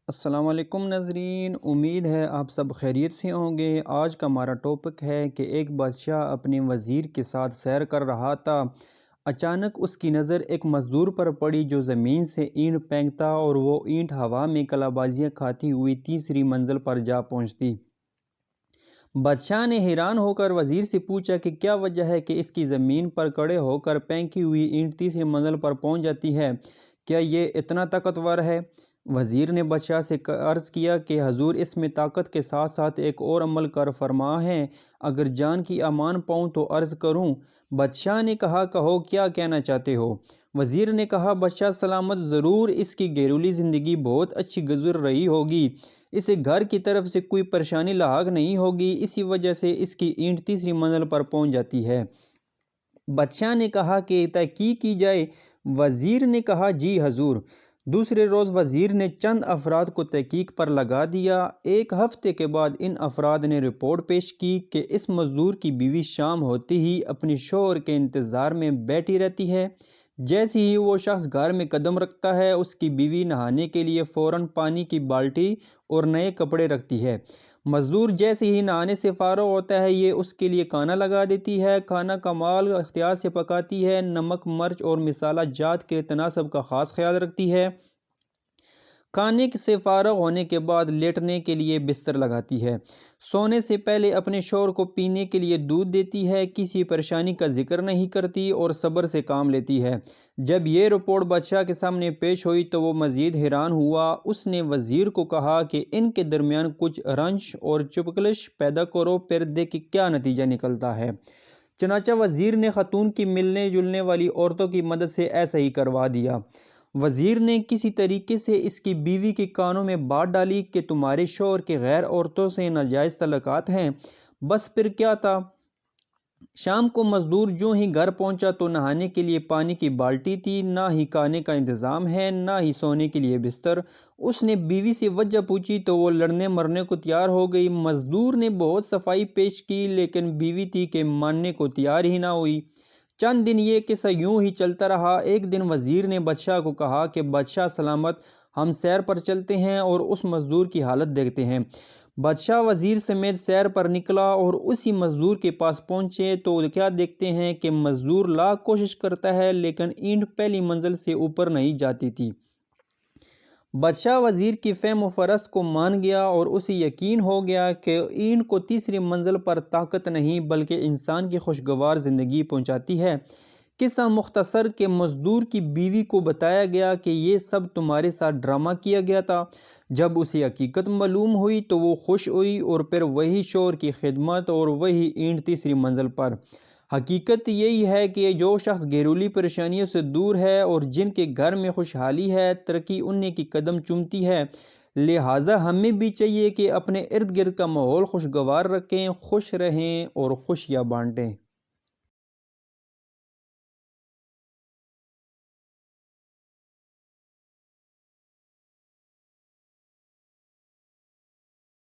السلام علیکم ناظرین، امید ہے آپ سب خیریت سے ہوں گے۔ آج کا ہمارا ٹاپک ہے کہ ایک بادشاہ اپنے وزیر کے ساتھ سیر کر رہا تھا۔ اچانک اس کی نظر ایک مزدور پر پڑی جو زمین سے اینٹ پھینکتا اور وہ اینٹ ہوا میں کلابازیاں کھاتی ہوئی تیسری منزل پر جا پہنچتی۔ بادشاہ نے حیران ہو کر وزیر سے پوچھا کہ کیا وجہ ہے کہ اس کی زمین پر کھڑے ہو کر پھینکی ہوئی اینٹ تیسری منزل پر پہنچ جاتی ہے؟ کیا یہ اتنا طاقتور ہے؟ وزیر نے بادشاہ سے عرض کیا کہ حضور، اس میں طاقت کے ساتھ ساتھ ایک اور عمل کر فرما ہے، اگر جان کی امان پاؤں تو عرض کروں؟ بادشاہ نے کہا، کہو کیا کہنا چاہتے ہو؟ وزیر نے کہا، بادشاہ سلامت، ضرور اس کی گھریلو زندگی بہت اچھی گزر رہی ہوگی، اسے گھر کی طرف سے کوئی پریشانی لاحق نہیں ہوگی، اسی وجہ سے اس کی اینٹ تیسری منزل پر پہنچ جاتی ہے۔ بادشاہ نے کہا کہ تحقیق کی جائے؟ وزیر نے کہا، جی حضور۔ دوسرے روز وزیر نے چند افراد کو تحقیق پر لگا دیا۔ ایک ہفتے کے بعد ان افراد نے رپورٹ پیش کی کہ اس مزدور کی بیوی شام ہوتے ہی اپنے شوہر کے انتظار میں بیٹھی رہتی ہے۔ جیسے ہی وہ شخص گھر میں قدم رکھتا ہے، اس کی بیوی نہانے کے لیے فوراً پانی کی بالٹی اور نئے کپڑے رکھتی ہے۔ مزدور جیسے ہی نہانے سے فارغ ہوتا ہے، یہ اس کے لیے کھانا لگا دیتی ہے، کھانا کمال احتیاط سے پکاتی ہے، نمک، مرچ اور مصالحہ جات کے تناسب کا خاص خیال رکھتی ہے، کھانے سے فارغ ہونے کے بعد لیٹنے کے لیے بستر لگاتی ہے، سونے سے پہلے اپنے شوہر کو پینے کے لیے دودھ دیتی ہے، کسی پریشانی کا ذکر نہیں کرتی اور صبر سے کام لیتی ہے۔ جب یہ رپورٹ بادشاہ کے سامنے پیش ہوئی تو وہ مزید حیران ہوا۔ اس نے وزیر کو کہا کہ ان کے درمیان کچھ رنج اور چپکلش پیدا کرو، پھر دیکھ کیا نتیجہ نکلتا ہے۔ چنانچہ وزیر نے خاتون کی ملنے جلنے والی عورتوں کی مدد سے ایسا ہی کروا دیا۔ وزیر نے کسی طریقے سے اس کی بیوی کے کانوں میں بات ڈالی کہ تمہارے شوہر کے غیر عورتوں سے ناجائز تعلقات ہیں۔ بس پھر کیا تھا؟ شام کو مزدور جو ہی گھر پہنچا تو نہانے کے لیے پانی کی بالٹی تھی، نہ ہی کھانے کا انتظام ہے، نہ ہی سونے کے لیے بستر۔ اس نے بیوی سے وجہ پوچھی تو وہ لڑنے مرنے کو تیار ہو گئی۔ مزدور نے بہت صفائی پیش کی لیکن بیوی تھی کہ ماننے کو تیار ہی نہ ہوئی۔ چند دن یہ قصہ یوں ہی چلتا رہا۔ ایک دن وزیر نے بادشاہ کو کہا کہ بادشاہ سلامت، ہم سیر پر چلتے ہیں اور اس مزدور کی حالت دیکھتے ہیں۔ بادشاہ وزیر سمیت سیر پر نکلا اور اسی مزدور کے پاس پہنچے تو کیا دیکھتے ہیں کہ مزدور لاکھ کوشش کرتا ہے لیکن اینٹ پہلی منزل سے اوپر نہیں جاتی تھی۔ بادشاہ وزیر کی فہم و فرست کو مان گیا اور اسے یقین ہو گیا کہ اینٹ کو تیسری منزل پر طاقت نہیں بلکہ انسان کی خوشگوار زندگی پہنچاتی ہے۔ قصہ مختصر کہ مزدور کی بیوی کو بتایا گیا کہ یہ سب تمہارے ساتھ ڈرامہ کیا گیا تھا۔ جب اسے حقیقت معلوم ہوئی تو وہ خوش ہوئی اور پھر وہی شوہر کی خدمت اور وہی اینٹ تیسری منزل پر۔ حقیقت یہی ہے کہ جو شخص گھریلو پریشانیوں سے دور ہے اور جن کے گھر میں خوشحالی ہے، ترقی انہیں کی قدم چومتی ہے۔ لہٰذا ہمیں بھی چاہیے کہ اپنے ارد گرد کا ماحول خوشگوار رکھیں، خوش رہیں اور خوشیاں بانٹیں۔